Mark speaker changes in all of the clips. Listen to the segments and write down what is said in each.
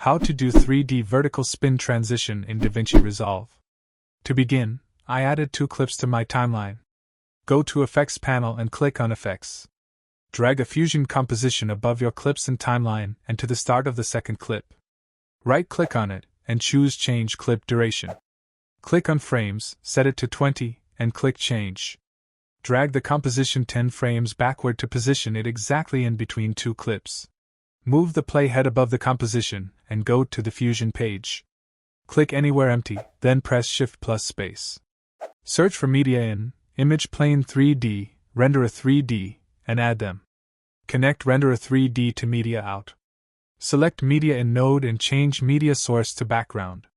Speaker 1: How to do 3D vertical spin transition in Davinci Resolve. To begin, I added 2 clips to my timeline. Go to Effects panel and click on Effects. Drag a fusion composition above your clips and timeline and to the start of the second clip. Right-click on it and choose Change Clip Duration. Click on Frames, set it to 20, and click Change. Drag the composition 10 frames backward to position it exactly in between 2 clips. Move the playhead above the composition and go to the Fusion page. Click anywhere empty, then press Shift plus Space. Search for Media in, Image Plane 3D, Renderer 3D, and add them. Connect Renderer 3D to Media out. Select Media in node and change Media Source to Background.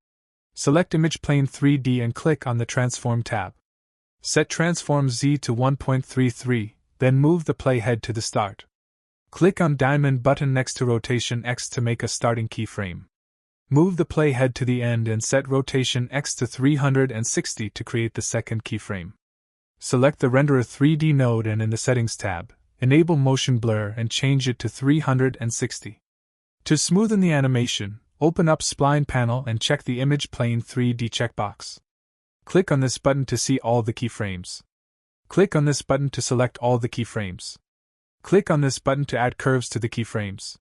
Speaker 1: Select Image Plane 3D and click on the Transform tab. Set Transform Z to 1.33, then move the playhead to the start. Click on Diamond button next to Rotation X to make a starting keyframe. Move the playhead to the end and set Rotation X to 360 to create the second keyframe. Select the Renderer 3D node and in the Settings tab, enable Motion Blur and change it to 360. To smoothen the animation, open up Spline panel and check the Image Plane 3D checkbox. Click on this button to see all the keyframes. Click on this button to select all the keyframes. Click on this button to add curves to the keyframes.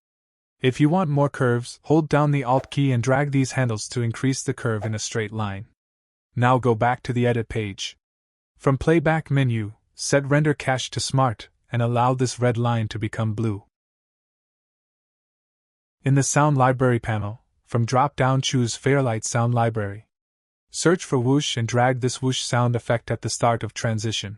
Speaker 1: If you want more curves, hold down the Alt key and drag these handles to increase the curve in a straight line. Now go back to the Edit page. From Playback menu, set Render Cache to Smart, and allow this red line to become blue. In the Sound Library panel, from drop-down choose Fairlight Sound Library. Search for Whoosh and drag this whoosh sound effect at the start of transition.